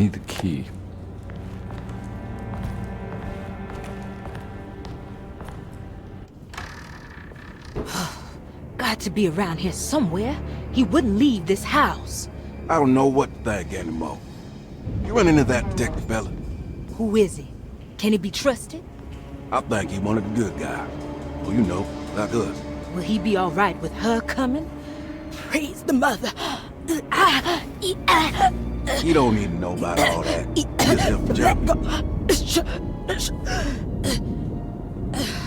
need the key. Got to be around here somewhere. He wouldn't leave this house. I don't know what to think anymore. You run into that detective fella? Who is he? Can he be trusted? I think he one of the good guys. Well, you know, like us. Will he be all right with her coming? Praise the mother. You don't need to know about all that.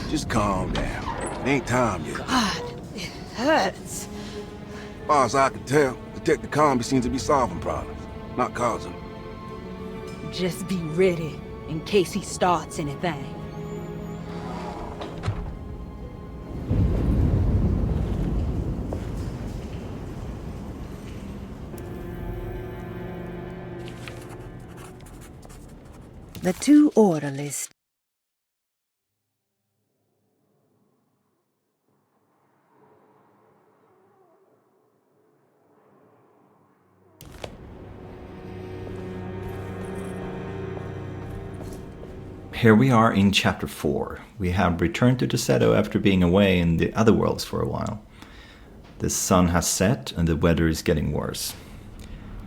Just calm down. It ain't time yet. God, it hurts. As far as I can tell, Detective Comby seems to be solving problems, not causing them. Just be ready in case he starts anything. The two orderlies. Here we are in chapter 4. We have returned to Deseto after being away in the other worlds for a while. The sun has set and the weather is getting worse.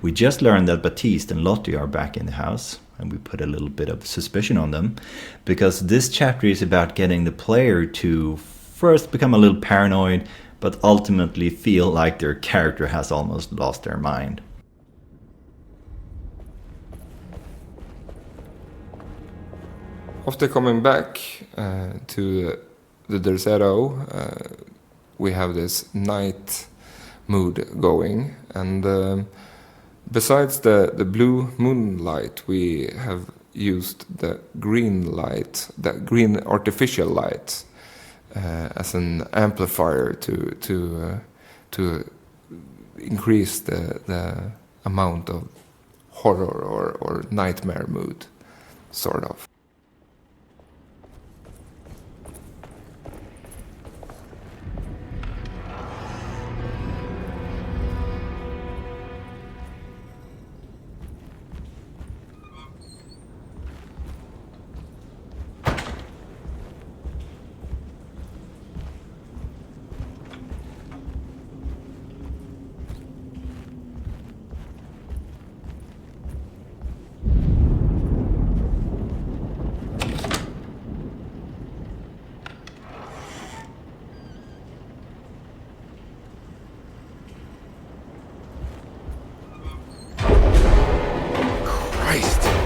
We just learned that Baptiste and Lottie are back in the house, and we put a little bit of suspicion on them, because this chapter is about getting the player to first become a little paranoid, but ultimately feel like their character has almost lost their mind. After coming back to the Deseto, we have this night mood going, and besides the blue moonlight, we have used the green light, the green artificial light, as an amplifier to increase the amount of horror or nightmare mood, sort of.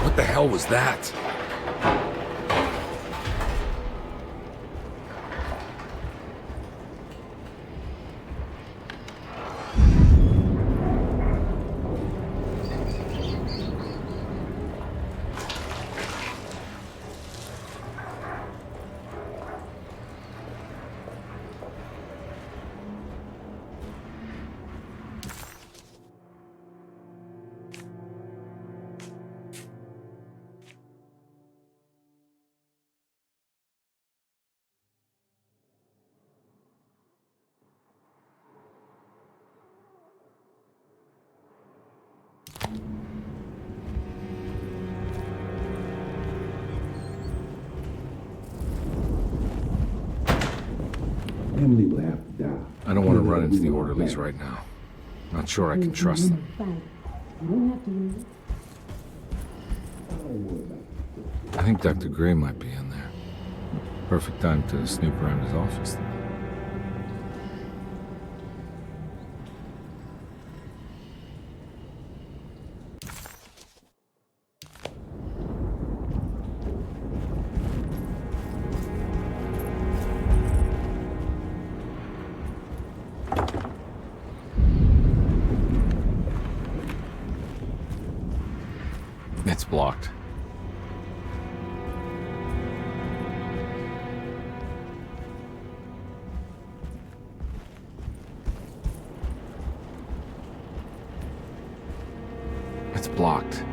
What the hell was that? Emily will have to die. I don't want to run into the orderlies right now. Not sure I can trust them. I think Dr. Gray might be in there. Perfect time to snoop around his office then. It's blocked. It's blocked.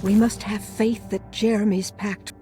We must have faith that Jeremy's pact.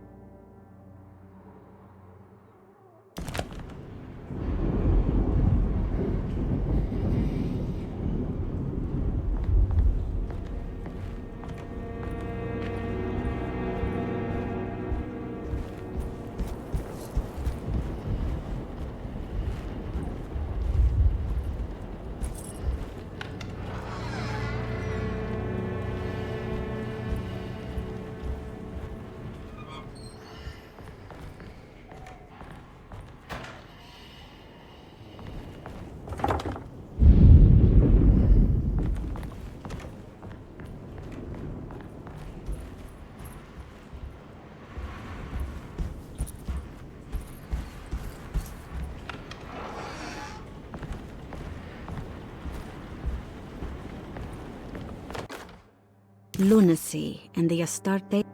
Lunacy and the Astarte.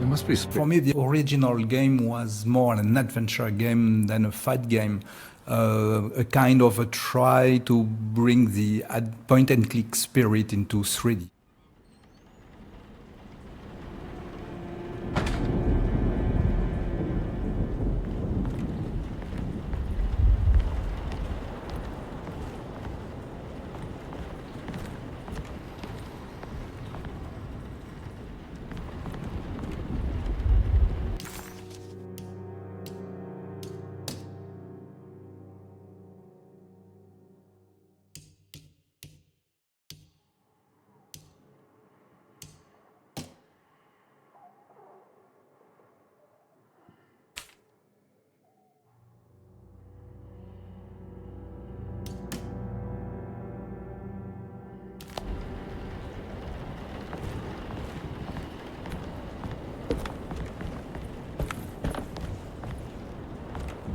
There must be For me, the original game was more an adventure game than a fight game. A kind of a try to bring the point-and-click spirit into 3D.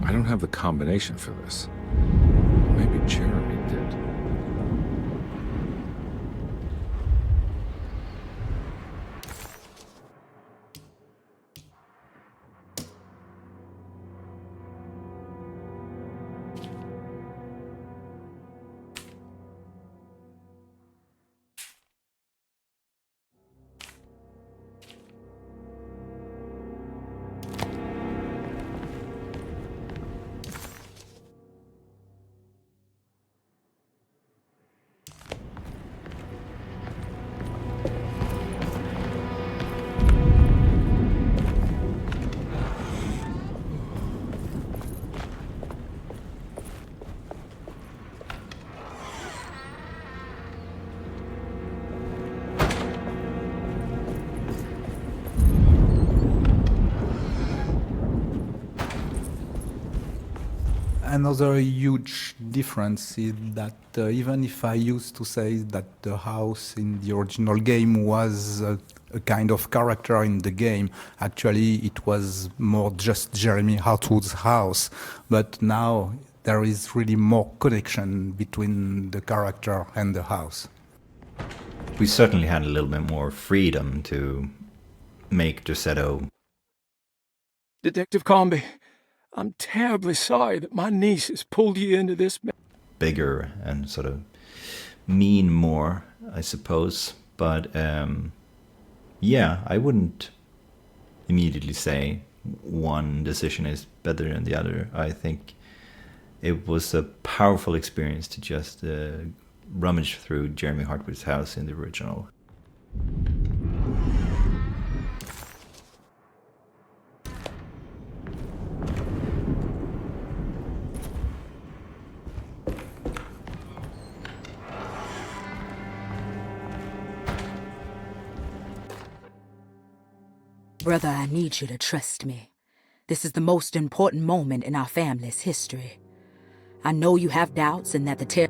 I don't have the combination for this. Maybe Jeremy did. Another huge difference is that even if I used to say that the house in the original game was a kind of character in the game, actually it was more just Jeremy Hartwood's house. But now there is really more connection between the character and the house. We certainly had a little bit more freedom to make Dusetto. Detective Comby, I'm terribly sorry that my niece has pulled you into this. Bigger and sort of mean more, I suppose. But yeah, I wouldn't immediately say one decision is better than the other. I think it was a powerful experience to just rummage through Jeremy Hartwood's house in the original. Brother, I need you to trust me. This is the most important moment in our family's history. I know you have doubts and that the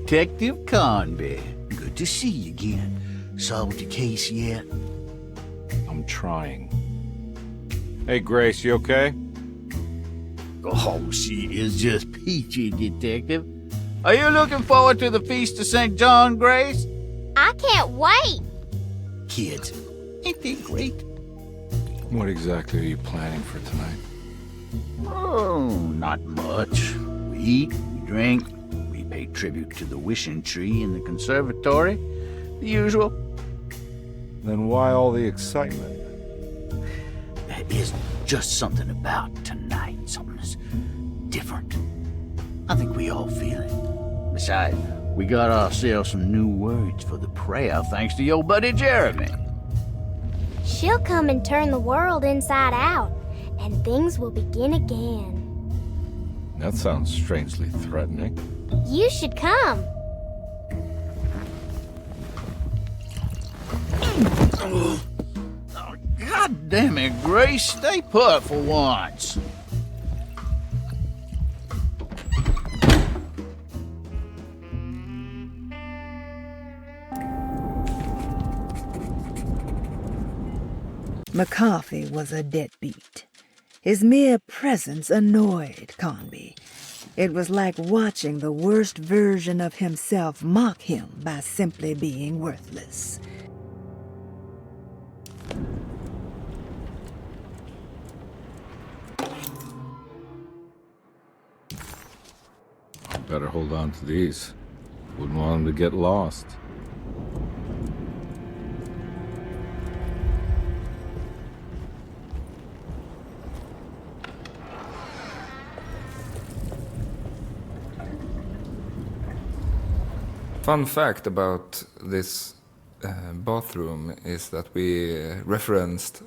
Detective Conby, good to see you again. Solved your case yet? I'm trying. Hey, Grace, you okay? Oh, she is just peachy, Detective. Are you looking forward to the Feast of St. John, Grace? I can't wait. Kids, ain't they great? What exactly are you planning for tonight? Oh, not much. We eat, we drink, we pay tribute to the wishing tree in the conservatory. The usual. Then why all the excitement? There is just something about tonight, something that's different. I think we all feel it. Besides, we got ourselves some new words for the prayer thanks to your buddy Jeremy. She'll come and turn the world inside out, and things will begin again. That sounds strangely threatening. You should come. Oh, God damn it, Grace. Stay put for once. McCarthy was a deadbeat. His mere presence annoyed Conby. It was like watching the worst version of himself mock him by simply being worthless. Better hold on to these. Wouldn't want them to get lost. Fun fact about this bathroom is that we referenced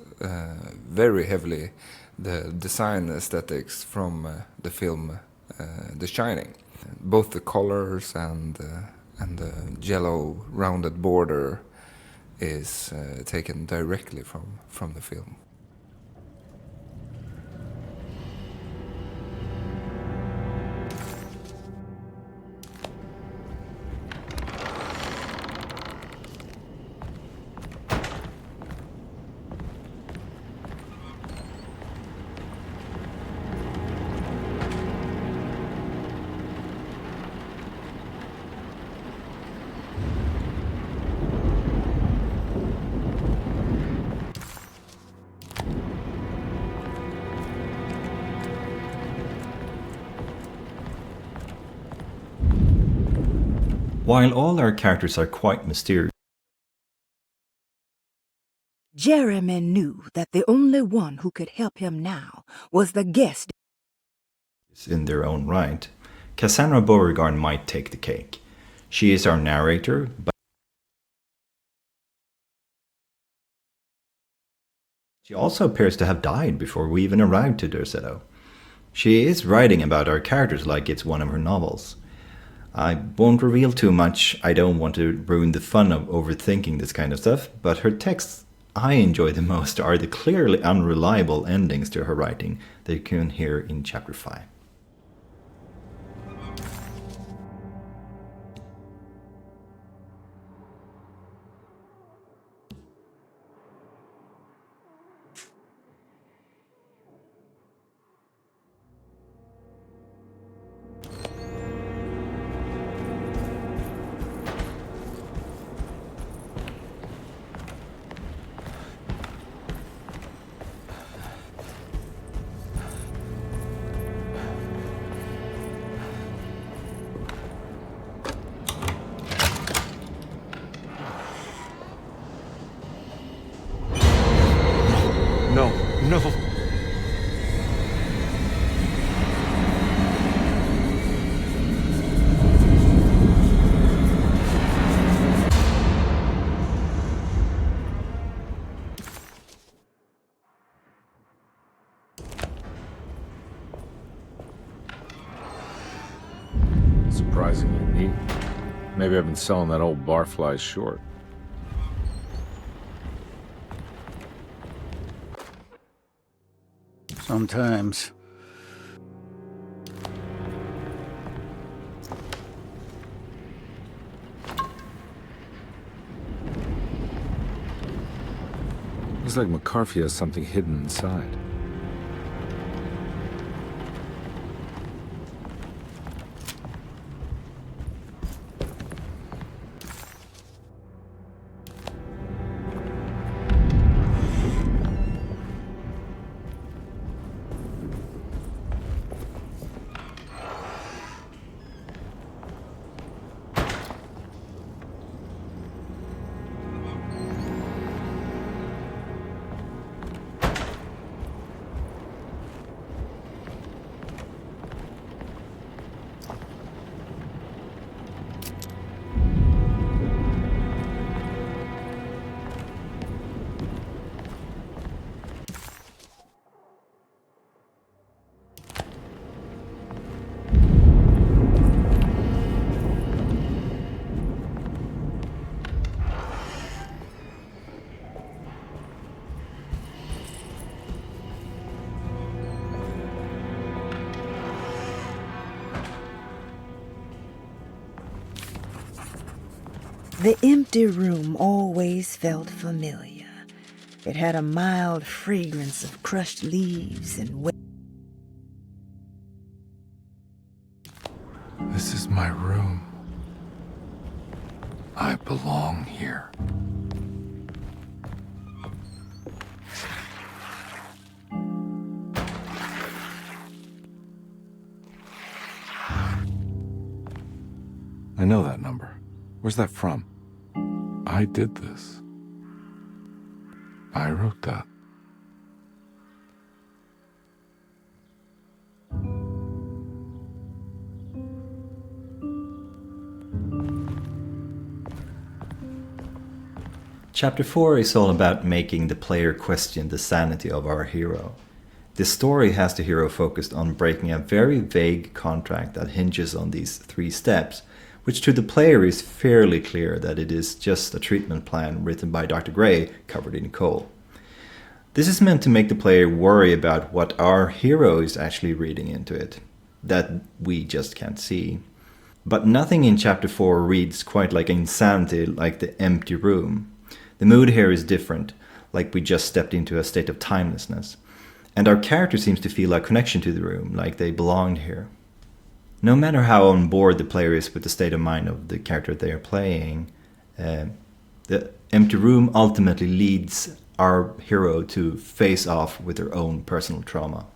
very heavily the design aesthetics from the film The Shining. Both the colors and the yellow rounded border is taken directly from the film. While all our characters are quite mysterious Jeremy knew that the only one who could help him now was the guest in their own right, Cassandra Beauregard might take the cake. She is our narrator, but she also appears to have died before we even arrived to Derceto. She is writing about our characters like it's one of her novels. I won't reveal too much, I don't want to ruin the fun of overthinking this kind of stuff, but her texts I enjoy the most are the clearly unreliable endings to her writing that you can hear in Chapter 5. No. Surprisingly neat. Maybe I've been selling that old barfly short. Sometimes. Looks like McCarthy has something hidden inside. The empty room always felt familiar. It had a mild fragrance of crushed leaves and wet. This is my room. I belong here. I know that number. Where's that from? I did this. I wrote that. Chapter 4 is all about making the player question the sanity of our hero. The story has the hero focused on breaking a very vague contract that hinges on these 3 steps, which to the player is fairly clear that it is just a treatment plan written by Dr. Gray covered in coal. This is meant to make the player worry about what our hero is actually reading into it, that we just can't see. But nothing in Chapter 4 reads quite like insanity, like the empty room. The mood here is different, like we just stepped into a state of timelessness. And our character seems to feel a connection to the room, like they belonged here. No matter how on board the player is with the state of mind of the character they are playing, the empty room ultimately leads our hero to face off with their own personal trauma.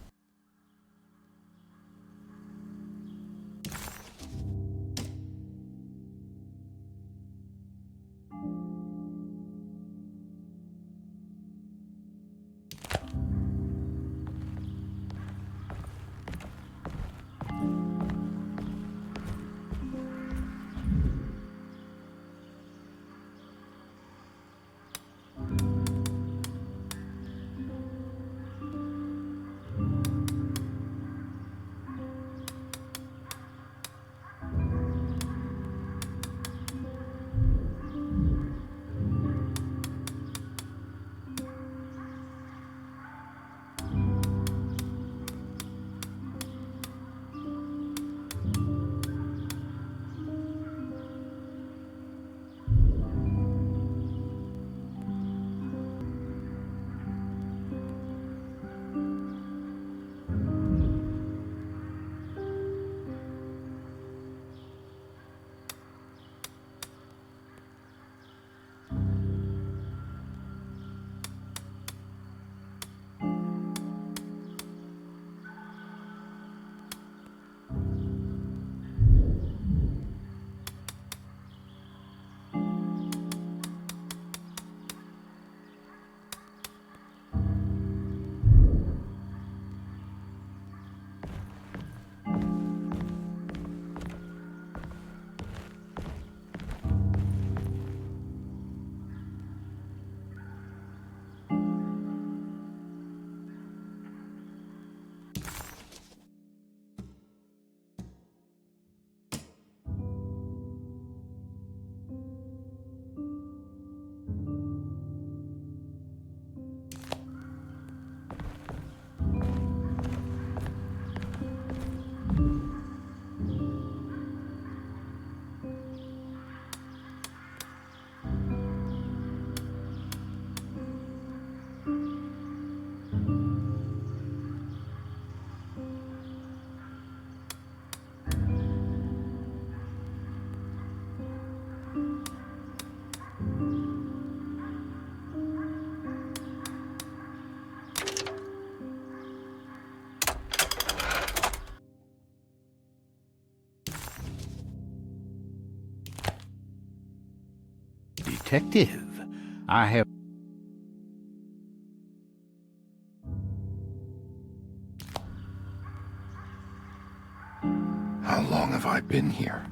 Detective, I have... How long have I been here?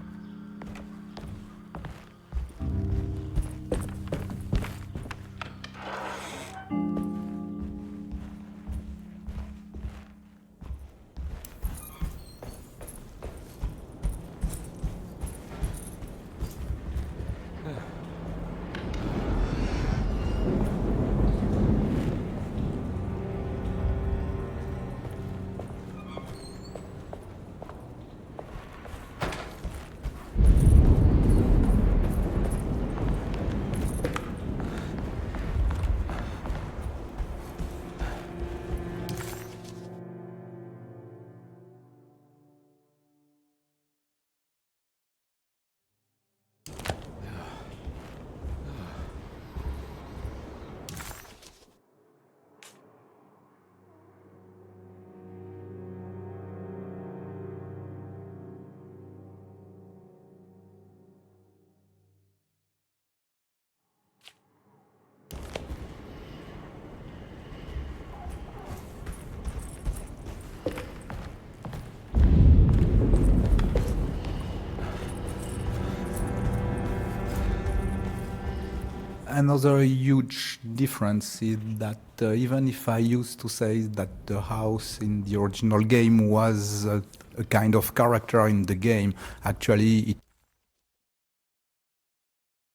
Another huge difference is that even if I used to say that the house in the original game was a kind of character in the game, actually it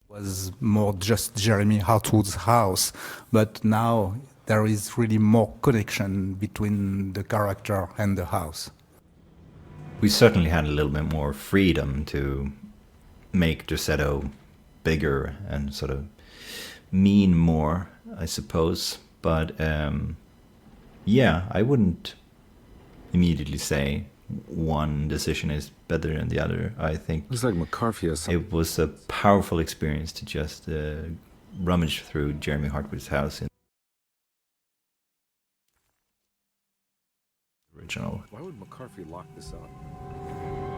was more just Jeremy Hartwood's house. But now there is really more connection between the character and the house. We certainly had a little bit more freedom to make Dussetto bigger and sort of mean more, I suppose. But yeah, I wouldn't immediately say one decision is better than the other. I think It's like McCarthy has something. it was a powerful experience to just rummage through Jeremy Hartwood's house in the original. Why would McCarthy lock this up?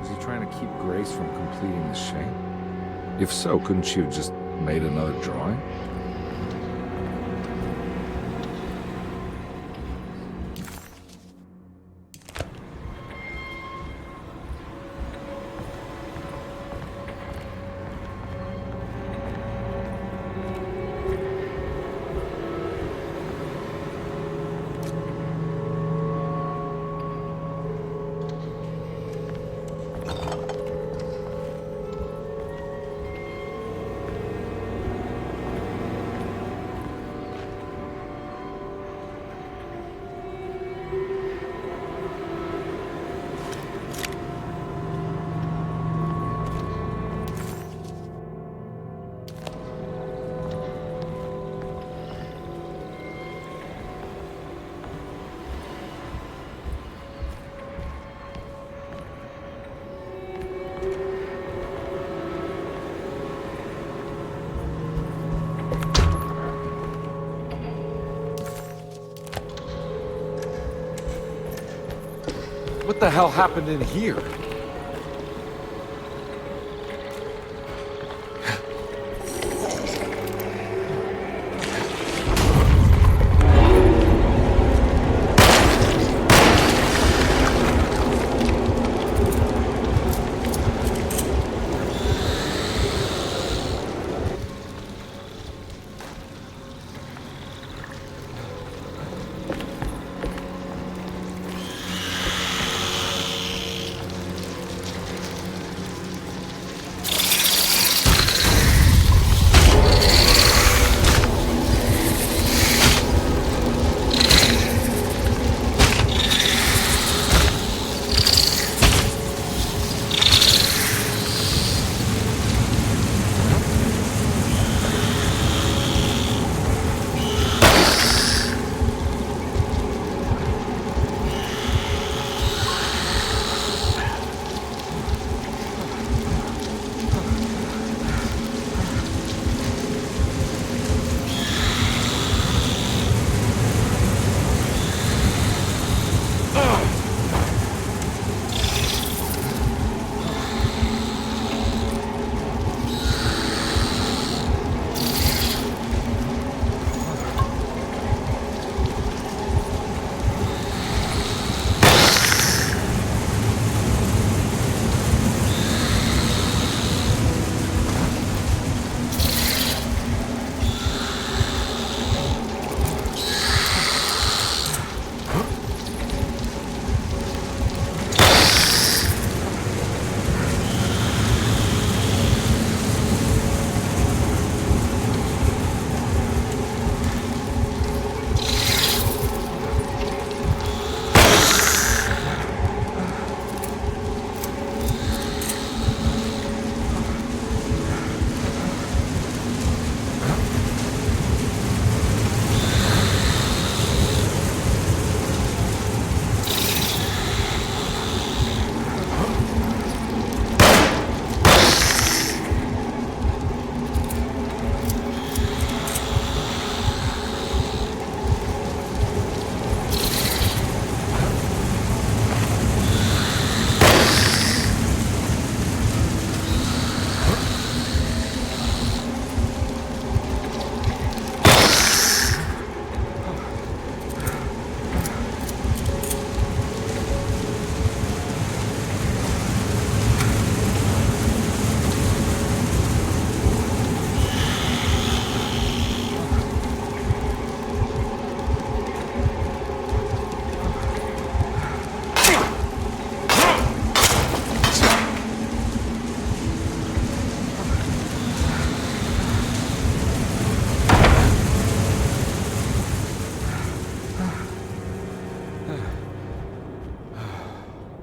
Was he trying to keep Grace from completing the shame? If so, couldn't she have just made another drawing? What the hell happened in here?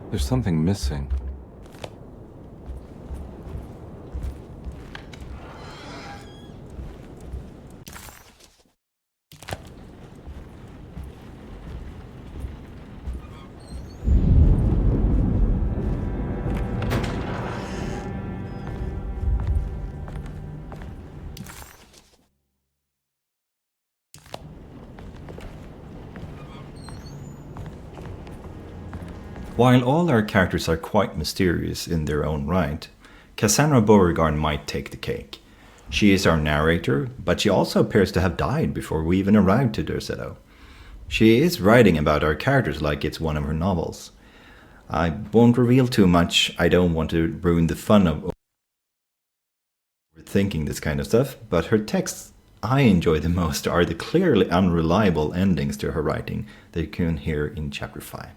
There's something missing. While all our characters are quite mysterious in their own right, Cassandra Beauregard might take the cake. She is our narrator, but she also appears to have died before we even arrived to Derceto. She is writing about our characters like it's one of her novels. I won't reveal too much, I don't want to ruin the fun of overthinking this kind of stuff, but her texts I enjoy the most are the clearly unreliable endings to her writing that you can hear in Chapter 5.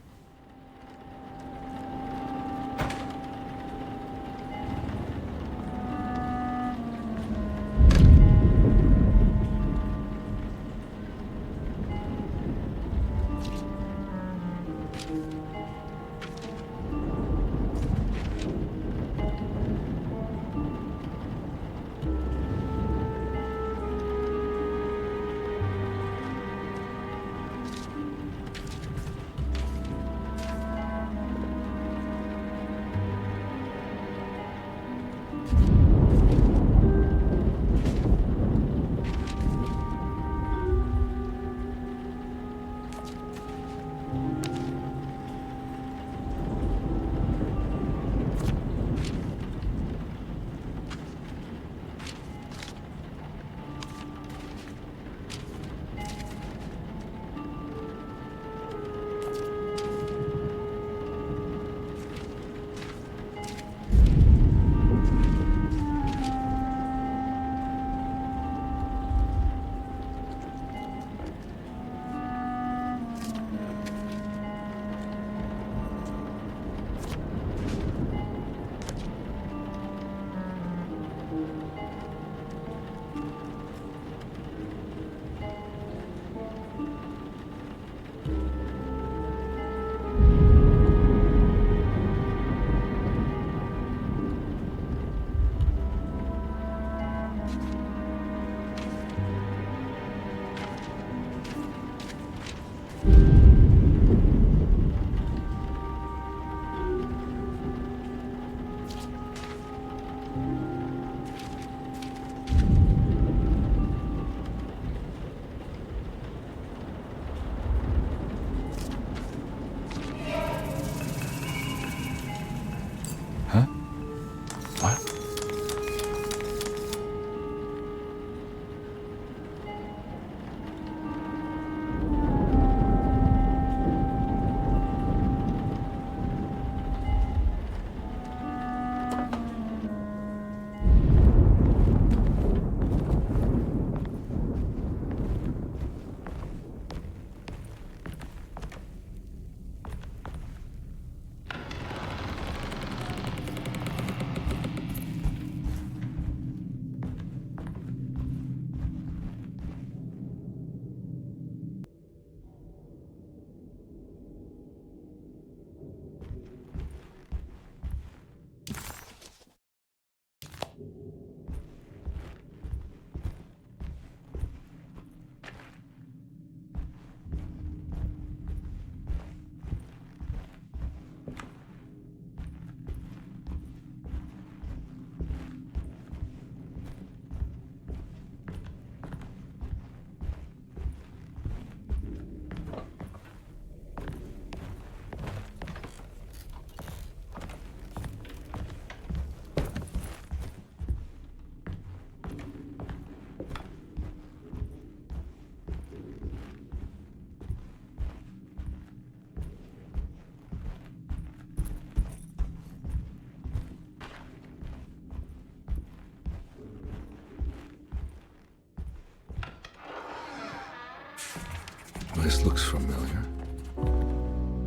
This looks familiar.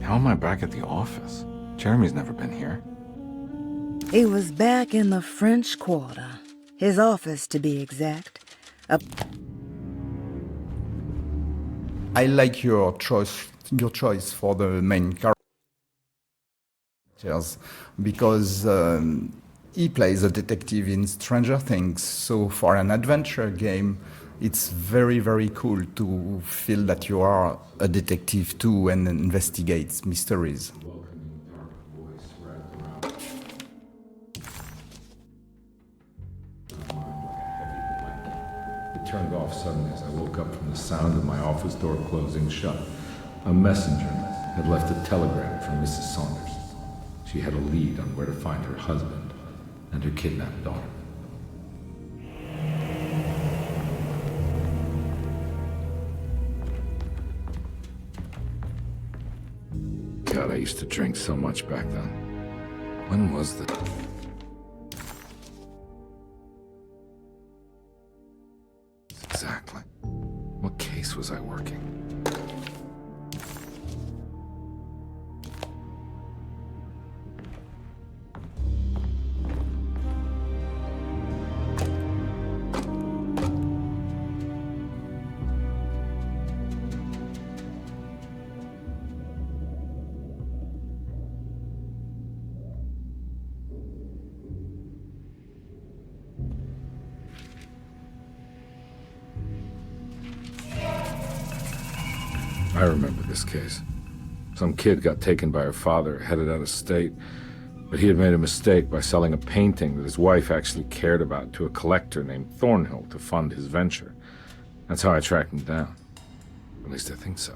How am I back at the office? Jeremy's never been here. He was back in the French Quarter. His office, to be exact. I like your choice for the main character. Because he plays a detective in Stranger Things, so for an adventure game, it's very, very cool to feel that you are a detective too and investigate mysteries. It turned off suddenly as I woke up from the sound of my office door closing shut. A messenger had left a telegram from Mrs. Saunders. She had a lead on where to find her husband and her kidnapped daughter. God, I used to drink so much back then. When was the... Exactly. What case was I working? I remember this case. Some kid got taken by her father, headed out of state, but he had made a mistake by selling a painting that his wife actually cared about to a collector named Thornhill to fund his venture. That's how I tracked him down. At least I think so.